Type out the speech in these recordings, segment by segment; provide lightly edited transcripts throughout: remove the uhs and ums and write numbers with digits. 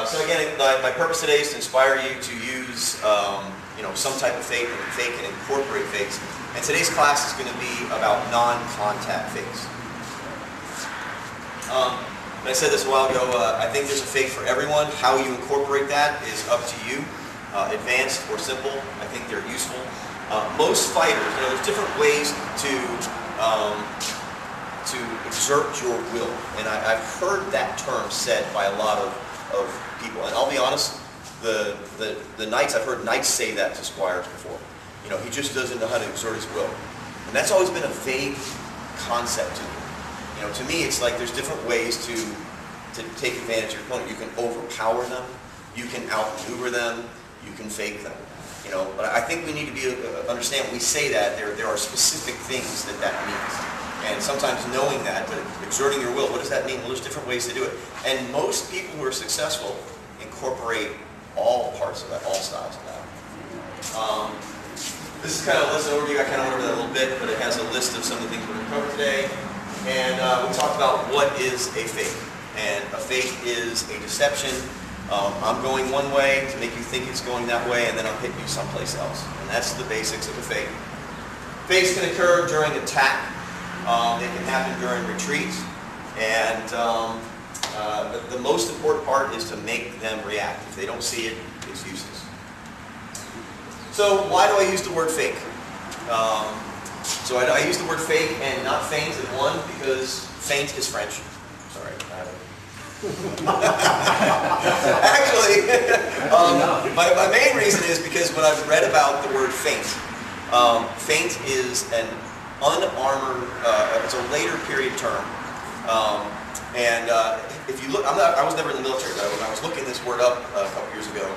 So again, my purpose today is to inspire you to use some type of fake and incorporate fakes. And today's class is going to be about non-contact fakes. And I said this a while ago, I think there's a fake for everyone. How you incorporate that is up to you. Advanced or simple, I think they're useful. Most fighters, there's different ways to exert your will. And I've heard that term said by a lot of people. And I'll be honest, the knights, I've heard knights say that to squires before. He just doesn't know how to exert his will. And that's always been a vague concept to me. To me, it's like there's different ways to take advantage of your opponent. You can overpower them, you can outmaneuver them, you can fake them. But I think we need to understand when we say that there are specific things that means. And sometimes knowing that, but exerting your will, what does that mean? Well, there's different ways to do it. And most people who are successful incorporate all parts of that, all styles of that. This is kind of a list overview. I kind of went over that a little bit, but it has a list of some of the things we're going to cover today. And we talked about what is a fake. And a fake is a deception. I'm going one way to make you think it's going that way, and then I'm hitting you someplace else. And that's the basics of a fake. Fakes can occur during attack. It can happen during retreat. And the most important part is to make them react. If they don't see it, it's useless. So why do I use the word fake? So I use the word fake and not feint as one because feint is French. Sorry. Actually, my main reason is because when I've read about the word feint, feint is an unarmored, it's a later period term. If you look, I was never in the military, but when I was looking this word up a couple years ago,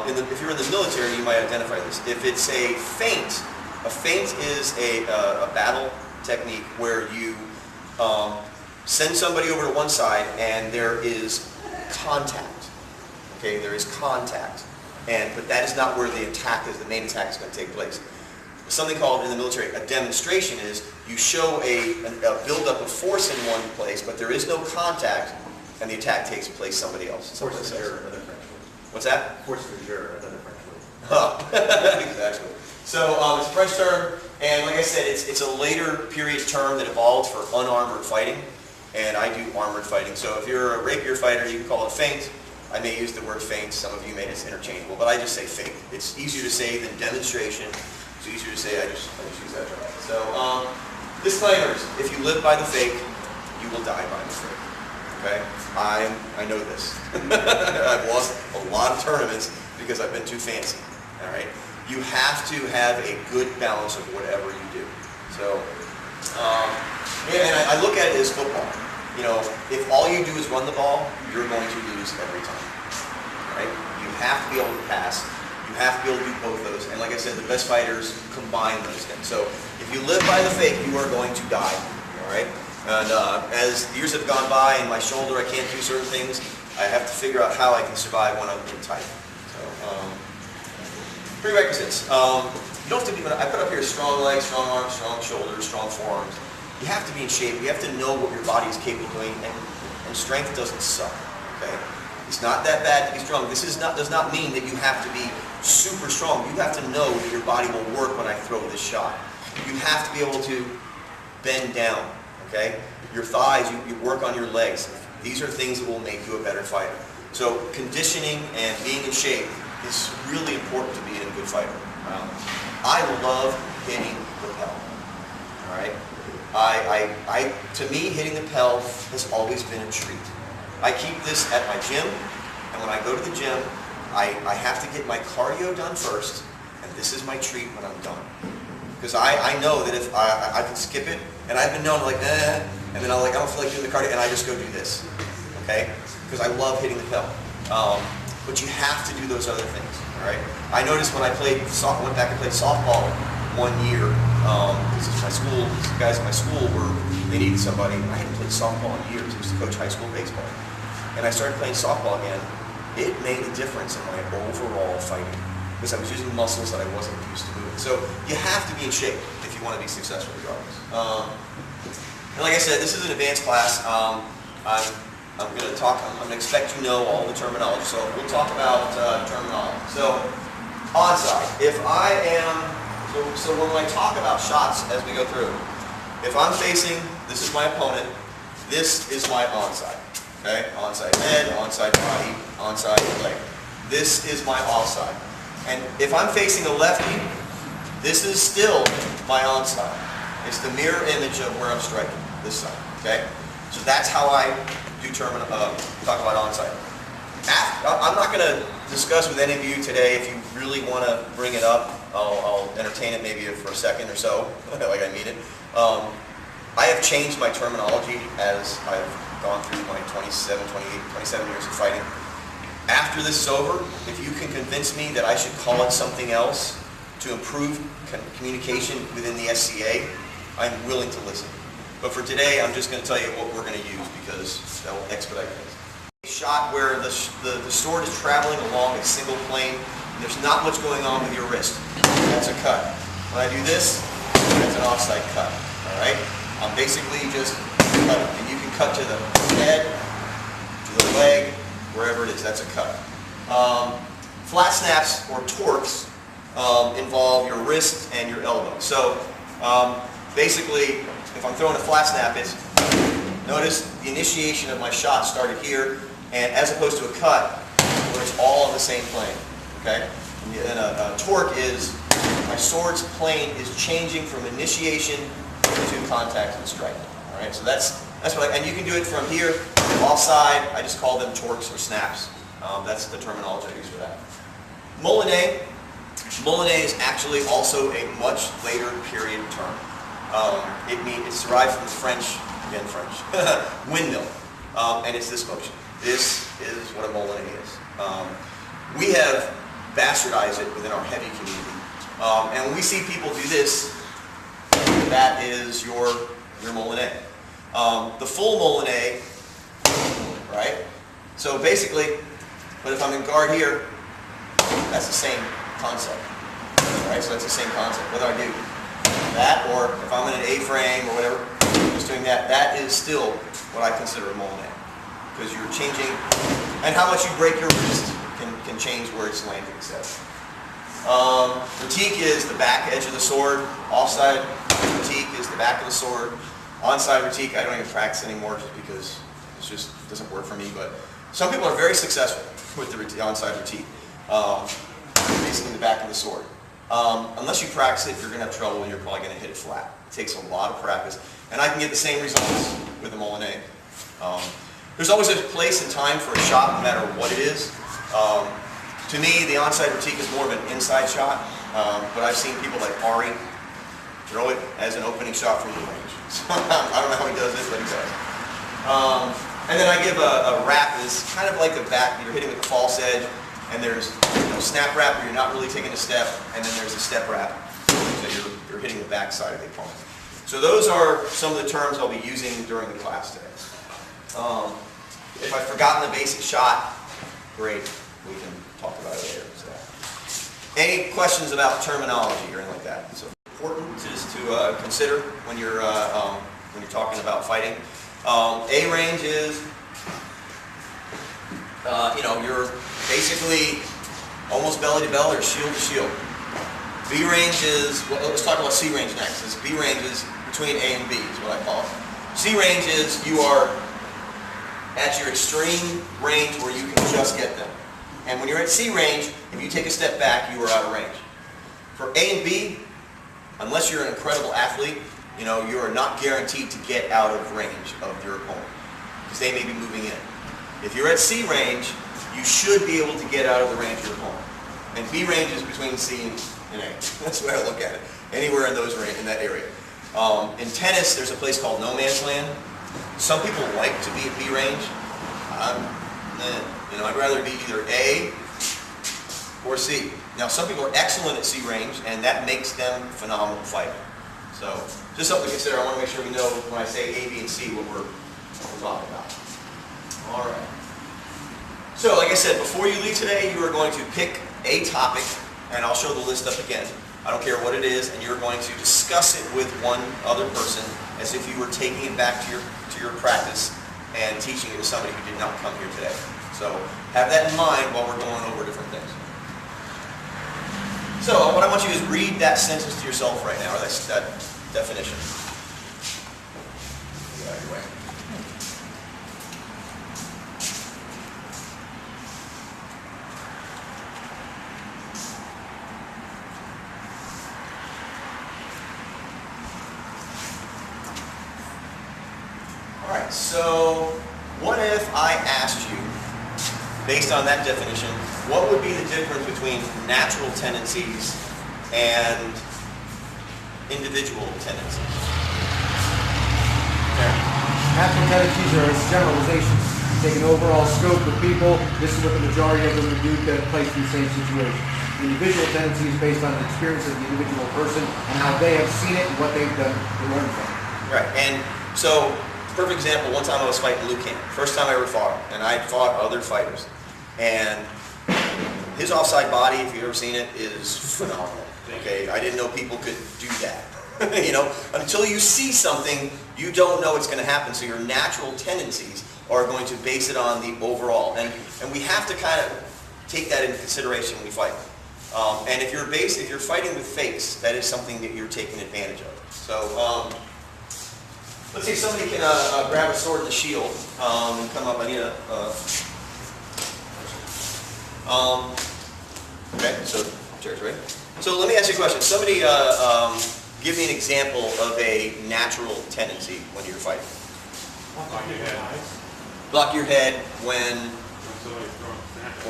if you're in the military, you might identify this. If it's a feint is a battle technique where you send somebody over to one side and there is contact. Okay, there is contact. But that is not where the attack is, the main attack is going to take place. Something called in the military a demonstration is you show a buildup of force in one place, but there is no contact, and the attack takes place somebody else. Force majeure, another French word. What's that? Force majeure, another French word. Oh, exactly. So it's a French term, and like I said, it's a later period term that evolved for unarmored fighting, and I do armored fighting. So if you're a rapier fighter, you can call it feint. I may use the word feint. Some of you may, it's interchangeable, but I just say feint. It's easier to say than demonstration. It's easier to say. I just use that term. So disclaimers: if you live by the fake, you will die by the fake. Okay? I know this. I've lost a lot of tournaments because I've been too fancy. All right. You have to have a good balance of whatever you do. So, and I look at it as football. If all you do is run the ball, you're going to lose every time. Right? You have to be able to pass. You have to be able to do both those. And like I said, the best fighters combine those things. So if you live by the fake, you are going to die. All right? And as the years have gone by and my shoulder, I can't do certain things, I have to figure out how I can survive when I'm in tight. So, prerequisites. You don't have to be, I put up here strong legs, strong arms, strong shoulders, strong forearms. You have to be in shape. You have to know what your body is capable of doing, and strength doesn't suck. Okay? It's not that bad to be strong. This does not mean that you have to be super strong. You have to know that your body will work when I throw this shot. You have to be able to bend down. Okay? Your thighs, you work on your legs. These are things that will make you a better fighter. So conditioning and being in shape is really important to being a good fighter. I love hitting the pel. All right? To me, hitting the pel has always been a treat. I keep this at my gym, and when I go to the gym, I have to get my cardio done first, and this is my treat when I'm done. Because I know that if I can skip it, and I've been known and then I don't feel like doing the cardio, and I just go do this. Okay? Because I love hitting the pel. But you have to do those other things. All right? I noticed when I went back and played softball one year, because my school, these guys at my school they needed somebody. I hadn't played softball in years. I used to coach high school baseball. And I started playing softball again. It made a difference in my overall fighting because I was using muscles that I wasn't used to moving. So you have to be in shape if you want to be successful regardless. And like I said, this is an advanced class. I'm I'm going to expect you know all the terminology. So we'll talk about terminology. So onside. If I am, so when I talk about shots as we go through, if I'm facing, this is my opponent, this is my onside. Okay? Onside head, onside body, onside leg. This is my offside. And if I'm facing a lefty, this is still my onside. It's the mirror image of where I'm striking, this side. Okay? So that's how I do talk about onside. I'm not going to discuss with any of you today. If you really want to bring it up, I'll entertain it maybe for a second or so, like I mean it. I have changed my terminology as I've gone through my 27 years of fighting. After this is over, if you can convince me that I should call it something else to improve communication within the SCA, I'm willing to listen. But for today, I'm just going to tell you what we're going to use because that will expedite things. A shot where the sword is traveling along a single plane, and there's not much going on with your wrist. That's a cut. When I do this, that's an offside cut. All right? I'm basically just cutting. And you can cut to the head, to the leg, wherever it is. That's a cut. Flat snaps or torques involve your wrist and your elbow. So basically, if I'm throwing a flat snap, notice the initiation of my shot started here, and as opposed to a cut, where it's all on the same plane. Okay? And a torque is my sword's plane is changing from initiation to contact and strike. All right? So that's what and you can do it from here, offside. I just call them torques or snaps. That's the terminology I use for that. Molinet. Molinet is actually also a much later period term. It's derived from the French, again French, windmill, and it's this motion. This is what a molinet is. We have bastardized it within our heavy community, and when we see people do this, that is your molinet. The full molinet, right? So basically, but if I'm in guard here, that's the same concept. All right, so that's the same concept. Whether I do that or if I'm in an A-frame or whatever, just doing that, that is still what I consider a molinet. Because you're changing, and how much you break your wrist can change where it's landing, etc. Retique is the back edge of the sword. Offside retique is the back of the sword. Onside retique, I don't even practice anymore just because it just doesn't work for me. But some people are very successful with the onside retique. Basically the back of the sword. Unless you practice it, you're going to have trouble and you're probably going to hit it flat. It takes a lot of practice. And I can get the same results with a molinet. There's always a place and time for a shot, no matter what it is. To me, the onside retique is more of an inside shot, but I've seen people like Ari throw it as an opening shot from the range. So, I don't know how he does it, but he does. And then I give a wrap is kind of like the back, you're hitting with the false edge, and there's snap wrap where you're not really taking a step, and then there's a step wrap, so you're hitting the back side of the opponent. So those are some of the terms I'll be using during the class today. If I've forgotten the basic shot, great, we can talk about it later. So, any questions about terminology or anything like that? So important is to consider when you're talking about fighting. A range is, you're basically almost belly to belly or shield to shield. B range is, well, let's talk about C range next. This B range is between A and B is what I call it. C range is you are at your extreme range where you can just get them. And when you're at C range, if you take a step back, you are out of range. For A and B, unless you're an incredible athlete, you are not guaranteed to get out of range of your opponent because they may be moving in. If you're at C range, you should be able to get out of the range of your opponent. And B range is between C and A. That's the way I look at it. Anywhere in that area. In tennis, there's a place called no man's land. Some people like to be at B range. I'd rather be either A or C. Now, some people are excellent at C range, and that makes them phenomenal fighters. So, just something to consider. I want to make sure we know when I say A, B, and C what we're talking about. All right. So, like I said, before you leave today, you are going to pick a topic, and I'll show the list up again. I don't care what it is, and you're going to discuss it with one other person as if you were taking it back to your practice and teaching it to somebody who did not come here today. So have that in mind while we're going over different things. So what I want you to do is read that sentence to yourself right now, or that definition. Get out of your way. All right, so what if I asked you, based on that definition, what would be the difference between natural tendencies and individual tendencies? Natural tendencies are generalizations. You take an overall scope of people, this is what the majority of them would do that place in the same situation. Individual tendencies based on the experience of the individual person and how they have seen it and what they've done to learn from it. Right, and so, perfect example, one time I was fighting Luke Camp. First time I ever fought him, and I fought other fighters. And his offside body, if you've ever seen it, is phenomenal. Okay, I didn't know people could do that. You know, until you see something, you don't know it's going to happen. So your natural tendencies are going to base it on the overall, and we have to kind of take that into consideration when we fight. And if you're fighting with fakes, that is something that you're taking advantage of. So let's see if somebody can grab a sword and a shield and come up. I need a. Okay, so cheers, right? So let me ask you a question. Somebody give me an example of a natural tendency when you're fighting. Block your head. Block your head when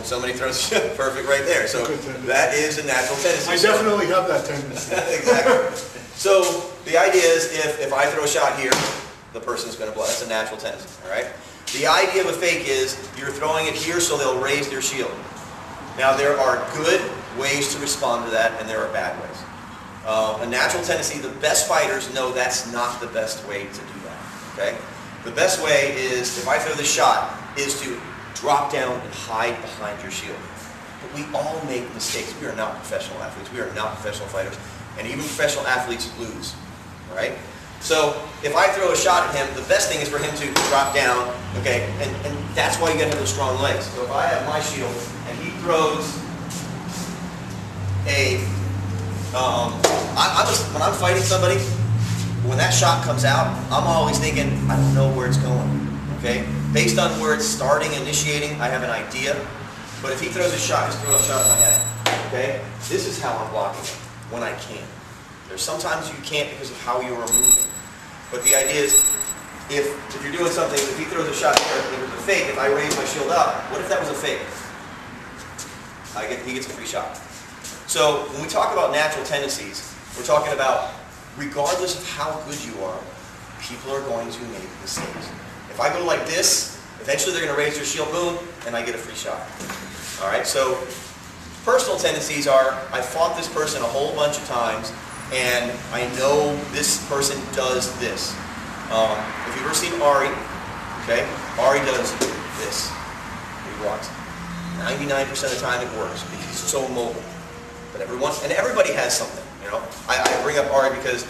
somebody throws perfect right there. So that is a natural tendency. I definitely have that tendency. Exactly. So the idea is if I throw a shot here, the person's going to blow. That's a natural tendency. All right. The idea of a fake is you're throwing it here so they'll raise their shield. Now there are good ways to respond to that, and there are bad ways. A natural tendency, the best fighters know that's not the best way to do that. Okay? The best way is, if I throw the shot, is to drop down and hide behind your shield. But we all make mistakes. We are not professional athletes. We are not professional fighters. And even professional athletes lose. All right? So if I throw a shot at him, the best thing is for him to drop down, okay? And that's why you got to have those strong legs. So if I have my shield and he throws a, when I'm fighting somebody, when that shot comes out, I'm always thinking, I don't know where it's going, okay? Based on where it's starting, initiating, I have an idea. But if he throws a shot, just throw a shot at my head, okay? This is how I'm blocking it, when I can. There's sometimes you can't because of how you are moving. But the idea is, if you're doing something, if he throws a shot here, if it was a fake, if I raise my shield up, what if that was a fake? He gets a free shot. So when we talk about natural tendencies, we're talking about, regardless of how good you are, people are going to make mistakes. If I go like this, eventually they're going to raise their shield, boom, and I get a free shot. All right, so personal tendencies are, I fought this person a whole bunch of times, and I know this person does this. If you've ever seen Ari, okay, Ari does this. He blocks. 99% of the time it works because he's so mobile. But everybody has something, you know. I bring up Ari because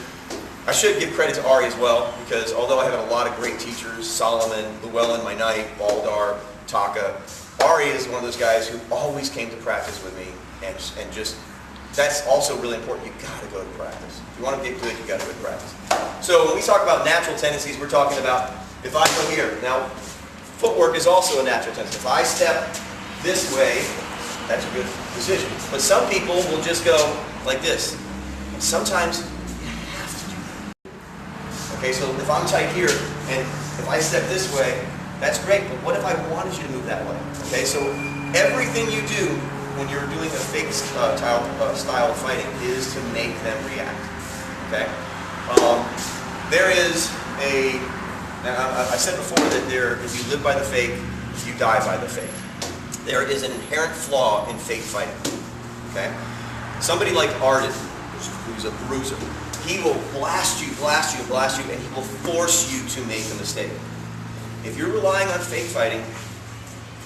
I should give credit to Ari as well, because although I have a lot of great teachers, Solomon, Llewellyn, my knight, Baldar, Taka, Ari is one of those guys who always came to practice with me, and just, that's also really important. You got to go to practice. If you want to get good, you got to go to practice. So when we talk about natural tendencies, we're talking about, if I go here, now footwork is also a natural tendency. If I step this way, that's a good decision. But some people will just go like this. And sometimes you have to do that. Okay, so if I'm tight here, and if I step this way, that's great, but what if I wanted you to move that way? Okay, so everything you do when you're doing a fake style of fighting is to make them react. Okay? There is a, and I said before that if you live by the fake, you die by the fake. There is an inherent flaw in fake fighting. Okay? Somebody like Arden, who's a bruiser, he will blast you, and he will force you to make a mistake. If you're relying on fake fighting,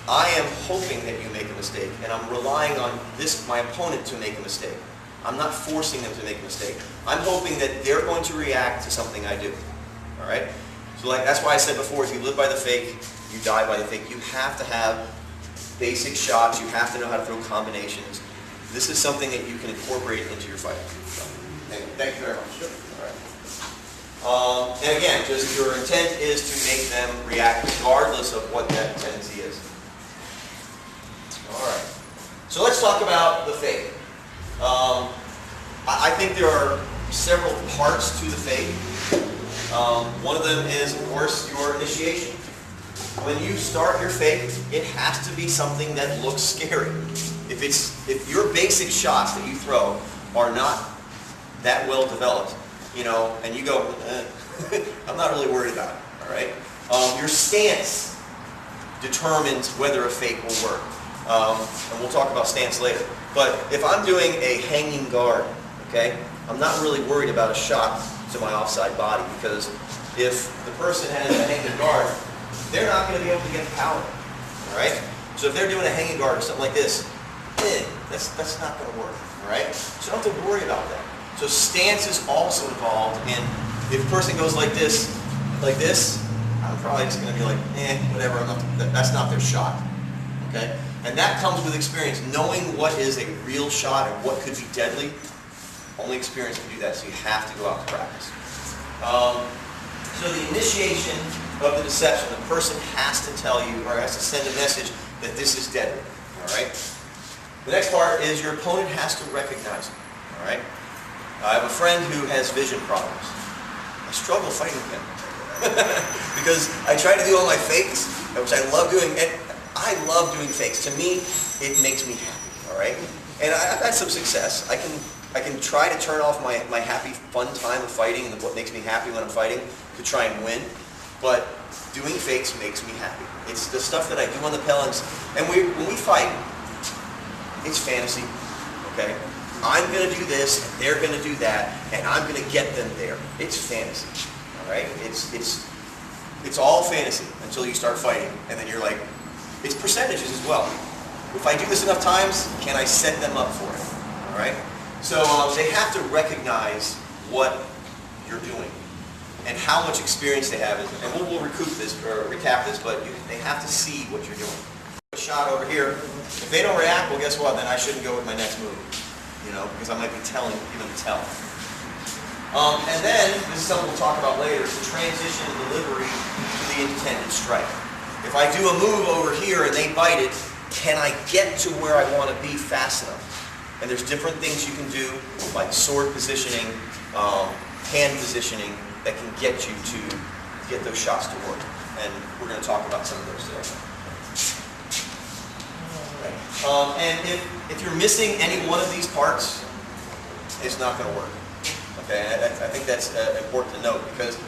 I am hoping that you make a mistake, and I'm relying on my opponent to make a mistake. I'm not forcing them to make a mistake. I'm hoping that they're going to react to something I do. All right? So like, that's why I said before, if you live by the fake, you die by the fake. You have to have basic shots. You have to know how to throw combinations. This is something that you can incorporate into your fighting. So, thank you very much. All right. And again, just your intent is to make them react regardless of what that tendency is. All right. So let's talk about the fake. I think there are several parts to the fake. One of them is, of course, your initiation. When you start your fake, it has to be something that looks scary. If your basic shots that you throw are not that well developed, you know, and you go, I'm not really worried about it, all right? Your stance determines whether a fake will work. And we'll talk about stance later. But if I'm doing a hanging guard, okay, I'm not really worried about a shot to my offside body, because if the person has a hanging guard, they're not going to be able to get the power, all right? So if they're doing a hanging guard or something like this, that's not going to work, all right? So you don't have to worry about that. So stance is also involved in, if a person goes like this, I'm probably just going to be like, whatever, that's not their shot, okay? And that comes with experience, knowing what is a real shot and what could be deadly. Only experience can do that, so you have to go out to practice. So the initiation of the deception, the person has to tell you, or has to send a message that this is deadly, all right? The next part is your opponent has to recognize it, all right? I have a friend who has vision problems. I struggle fighting with him because I try to do all my fakes, which I love doing, and I love doing fakes. To me, it makes me happy, all right? And I've had some success. I can try to turn off my happy, fun time of fighting and what makes me happy when I'm fighting to try and win. But doing fakes makes me happy. It's the stuff that I do on the pellets. And when we fight, it's fantasy, okay? I'm going to do this, and they're going to do that, and I'm going to get them there. It's fantasy, all right? It's all fantasy until you start fighting, and then you're like, it's percentages as well. If I do this enough times, can I set them up for it, all right? So they have to recognize what you're doing and how much experience they have. And we'll recap this, but they have to see what you're doing. A shot over here, if they don't react, well, guess what? Then I shouldn't go with my next move, you know, because I might be giving them the tell. And then, this is something we'll talk about later, is the transition and delivery to the intended strike. If I do a move over here and they bite it, can I get to where I want to be fast enough? And there's different things you can do, like sword positioning, hand positioning, that can get you to get those shots to work. And we're going to talk about some of those today. And if you're missing any one of these parts, it's not going to work. Okay, I think that's important to note, because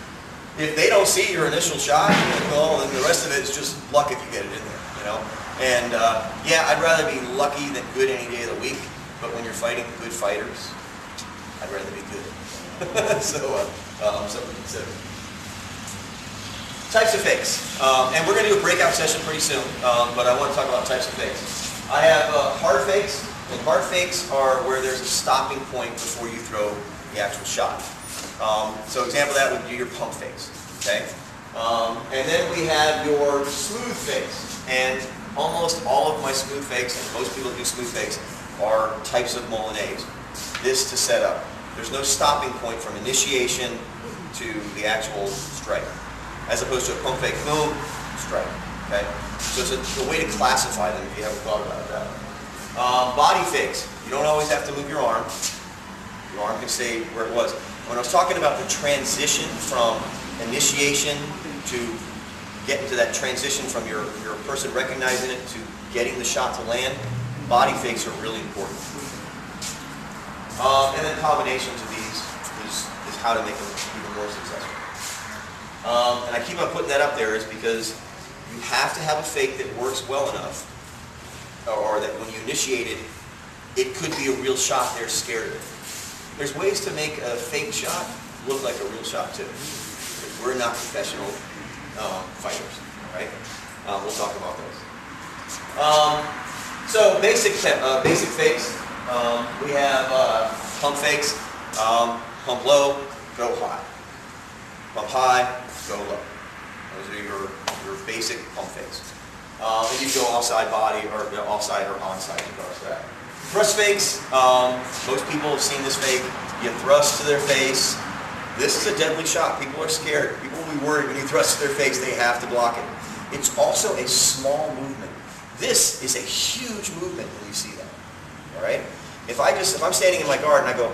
if they don't see your initial shot, well, then the rest of it is just luck if you get it in there, you know. And yeah, I'd rather be lucky than good any day of the week. But when you're fighting good fighters, I'd rather be good. So something to consider. Types of fakes. And we're going to do a breakout session pretty soon, but I want to talk about types of fakes. I have hard fakes, and hard fakes are where there's a stopping point before you throw the actual shot. So example of that would be your pump fakes, okay? And then we have your smooth fakes. And almost all of my smooth fakes, and most people do smooth fakes, are types of Molinets. This to set up. There's no stopping point from initiation to the actual strike, as opposed to a pump fake, boom, strike. Okay, so it's a way to classify them if you haven't thought about that. Body fakes. You don't always have to move your arm. Your arm can stay where it was. When I was talking about the transition from initiation to getting to that transition from your person recognizing it to getting the shot to land, body fakes are really important. And then combinations of these is how to make them even more successful. And I keep on putting that up there is because you have to have a fake that works well enough, or that when you initiate it, it could be a real shot they're scared of. There's ways to make a fake shot look like a real shot too. We're not professional fighters, right? We'll talk about those. So basic fakes. We have pump fakes. Pump low, go high. Pump high, go low. Those are your basic pump fakes. And you go offside body or offside or onside in regards to that. Thrust fakes, most people have seen this fake. You thrust to their face. This is a deadly shot. People are scared. People will be worried when you thrust to their face. They have to block it. It's also a small movement. This is a huge movement when you see that. All right? If I'm standing in my guard and I go,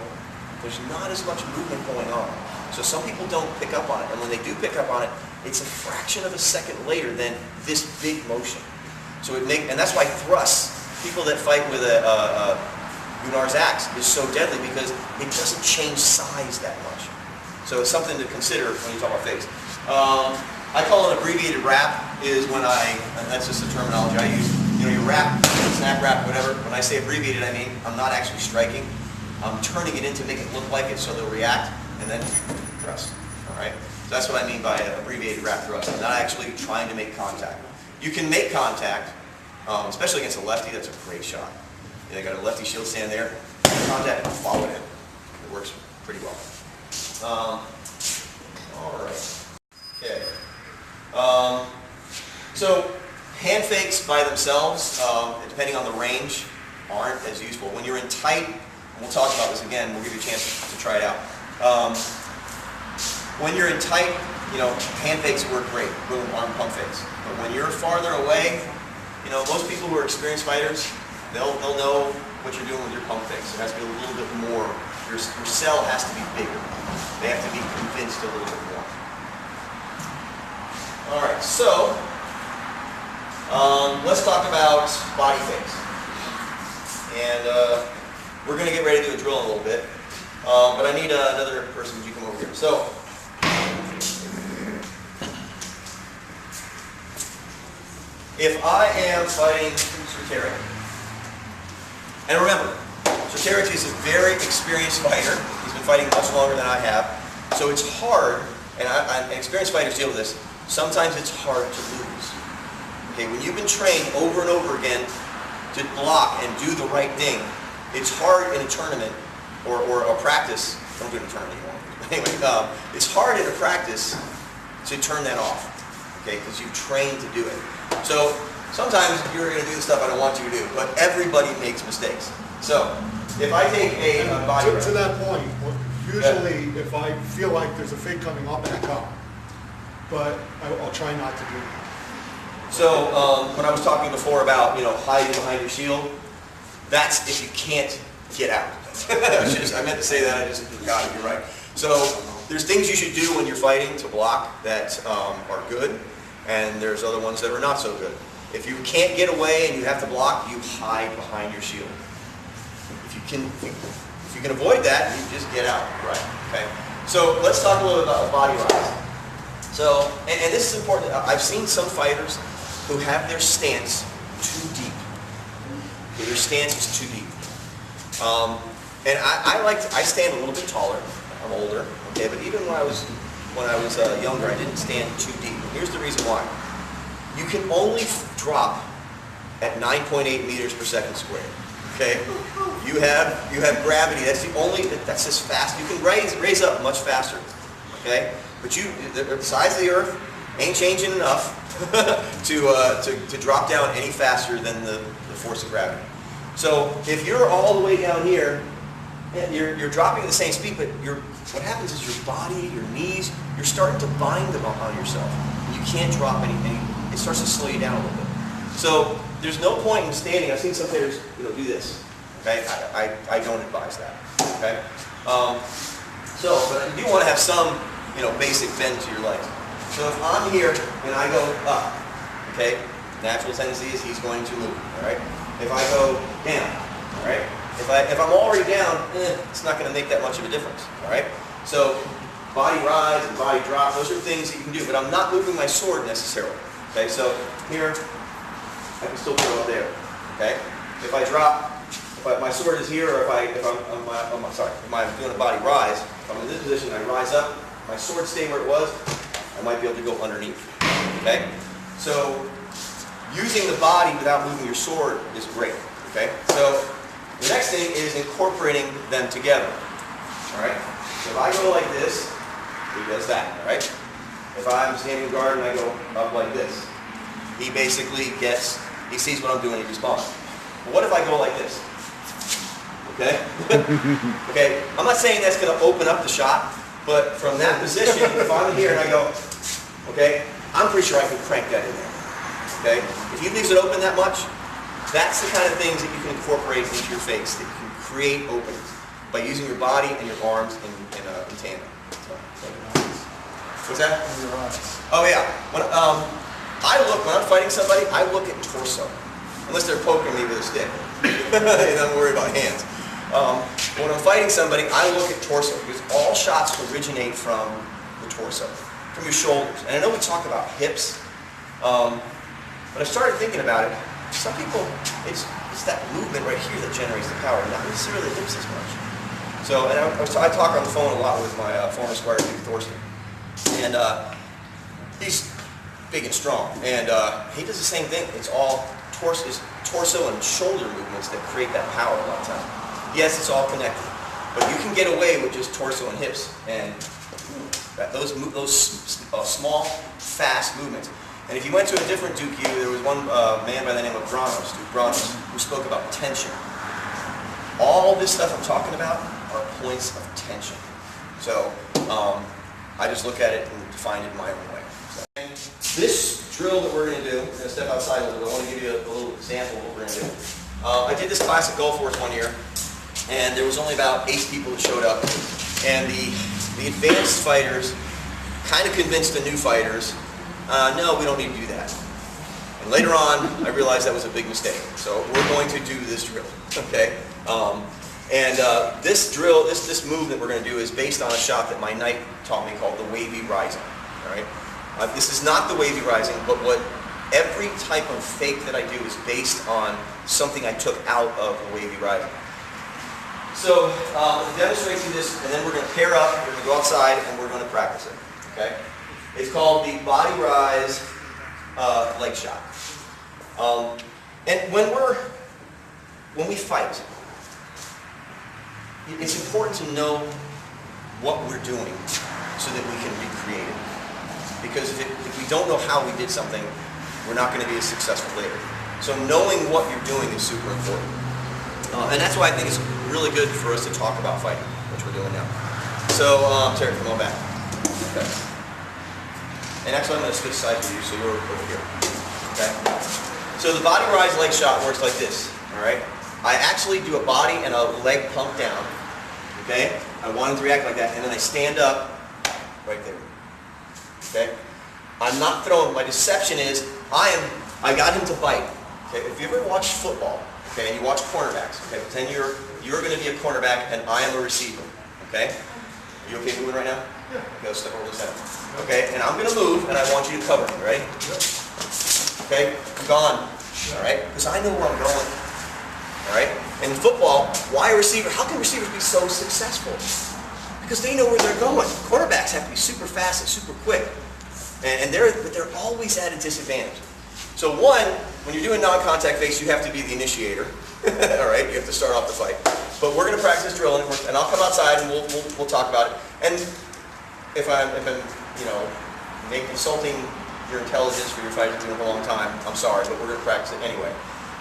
there's not as much movement going on. So some people don't pick up on it. And when they do pick up on it, it's a fraction of a second later than this big motion. So and that's why thrusts, people that fight with a Gunar's axe is so deadly because it doesn't change size that much. So it's something to consider when you talk about fakes. I call an abbreviated wrap is when and that's just the terminology I use. You know, you wrap, snap wrap, whatever. When I say abbreviated, I mean I'm not actually striking. I'm turning it in to make it look like it so they'll react and then thrust. All right? So that's what I mean by an abbreviated wrap thrust. I'm not actually trying to make contact. You can make contact, especially against a lefty. That's a great shot. You know, got a lefty shield stand there, contact, and follow it in. It works pretty well. All right. Okay. So hand fakes by themselves, depending on the range, aren't as useful. When you're in tight, and we'll talk about this again. We'll give you a chance to try it out. When you're in tight, you know, hand fakes work great. Boom, arm pump fakes. But when you're farther away, you know, most people who are experienced fighters, they'll know what you're doing with your pump fakes. It has to be a little bit more. Your cell has to be bigger. They have to be convinced a little bit more. All right, so let's talk about body fakes. And we're going to get ready to do a drill in a little bit. But I need another person. Would you come over here? So, if I am fighting Trimaris, and remember, Trimaris is a very experienced fighter. He's been fighting much longer than I have. So it's hard, and experienced fighters deal with this, sometimes it's hard to lose. Okay, when you've been trained over and over again to block and do the right thing, it's hard in a tournament or a practice. Don't do it in a tournament anymore. Anyway, it's hard in a practice to turn that off, okay, because you've trained to do it. So sometimes you're going to do the stuff I don't want you to do, but everybody makes mistakes. So if I take a body to that point, usually if I feel like there's a fake coming, I'll back up. But I'll try not to do it. So when I was talking before about, you know, hiding behind your shield, that's if you can't get out. I meant to say that, I just forgot it, you're right. So there's things you should do when you're fighting to block that are good, and there's other ones that are not so good. If you can't get away and you have to block, you hide behind your shield. If you can avoid that, you just get out, right? Okay. So let's talk a little bit about body rise. So, and this is important. I've seen some fighters who have their stance too deep. Okay, their stance is too deep. And I stand a little bit taller. I'm older, okay, but even when I was younger, I didn't stand too deep. And here's the reason why. You can only drop at 9.8 meters per second squared. Okay, you have gravity. That's as fast. You can raise up much faster. Okay, but the size of the Earth ain't changing enough to drop down any faster than the force of gravity. So if you're all the way down here, you're dropping at the same speed, but what happens is your body, your knees, you're starting to bind them on yourself. You can't drop anything. It starts to slow you down a little bit. So there's no point in standing. I've seen some players, do this. Okay, I don't advise that. Okay, but you do want to have some, basic bend to your legs. So if I'm here and I go up, okay, natural tendency is he's going to move. All right. If I go down, all right. If I'm already down, it's not going to make that much of a difference. All right. So body rise and body drop, those are things that you can do, but I'm not moving my sword necessarily. Okay. So here, I can still throw it there. Okay. If I drop, my sword is here, or if I'm doing a body rise, if I'm in this position, I rise up, my sword stay where it was, I might be able to go underneath. Okay. So using the body without moving your sword is great. Okay. So the next thing is incorporating them together. All right. So if I go like this, he does that. All right. If I'm standing guard and I go up like this, he basically he sees what I'm doing, he responds. But what if I go like this? Okay? Okay, I'm not saying that's going to open up the shot, but from that position, if I'm here and I go, okay, I'm pretty sure I can crank that in there. Okay? If he leaves it open that much, that's the kind of things that you can incorporate into your fakes, that you can create openings by using your body and your arms in tandem. So, what's that? Your eyes. Oh yeah. When I'm fighting somebody, I look at torso. Unless they're poking me with a stick. And I'm worried about hands. When I'm fighting somebody, I look at torso because all shots originate from the torso, from your shoulders. And I know we talk about hips, but I started thinking about it. Some people, it's that movement right here that generates the power, not necessarily the hips as much. So, and I talk on the phone a lot with my former squire, Duke Thorsten. And he's big and strong, and he does the same thing. It's all torso and shoulder movements that create that power a lot of times. Yes, it's all connected, but you can get away with just torso and hips, and those small, fast movements. And if you went to a different Duke U, there was one man by the name of Duke Branos, who spoke about tension. All this stuff I'm talking about are points of tension. So I just look at it and define it in my own way. So, this drill that we're going to do, we're going to step outside a little bit. I want to give you a little example of what we're going to do. I did this class at Gulf Force one year, and there was only about 8 people that showed up. And the advanced fighters kind of convinced the new fighters, no, we don't need to do that. And later on, I realized that was a big mistake. So we're going to do this drill, okay? This drill, this move that we're going to do is based on a shot that my knight taught me called the wavy rising, all right? This is not the wavy rising, but what every type of fake that I do is based on something I took out of the wavy rising. So to demonstrate to you this, and then we're going to pair up, we're going to go outside, and we're going to practice it, okay? It's called the body rise leg shot. And when we fight, it's important to know what we're doing so that we can recreate it. Because if we don't know how we did something, we're not going to be as successful later. So knowing what you're doing is super important. And that's why I think it's really good for us to talk about fighting, which we're doing now. So, Terry, come on back. Okay. And actually, I'm going to switch sides with you, so you're over here. Okay? So the body rise leg shot works like this, all right? I actually do a body and a leg pump down, okay? I want him to react like that, and then I stand up right there, okay? I'm not throwing. My deception is I got him to bite, okay? If you ever watch football, okay, and you watch cornerbacks, okay, pretend you're going to be a cornerback and I am a receiver, okay? Are you okay moving right now? Yeah. Okay, let's step over the center. Okay, and I'm going to move, and I want you to cover me, ready? Okay, I'm gone, all right? Because I know where I'm going, all right? And in football, why a receiver? How can receivers be so successful? Because they know where they're going. Quarterbacks have to be super fast and super quick, but they're always at a disadvantage. So one, when you're doing non-contact fakes, you have to be the initiator, all right? You have to start off the fight. But we're going to practice drill, and I'll come outside and we'll talk about it. And if I'm insulting your intelligence for your fighting doing it for a long time, I'm sorry, but we're going to practice it anyway.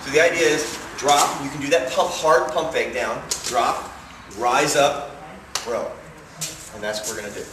So the idea is drop. You can do that hard pump fake down. Drop, rise up, row, and that's what we're going to do.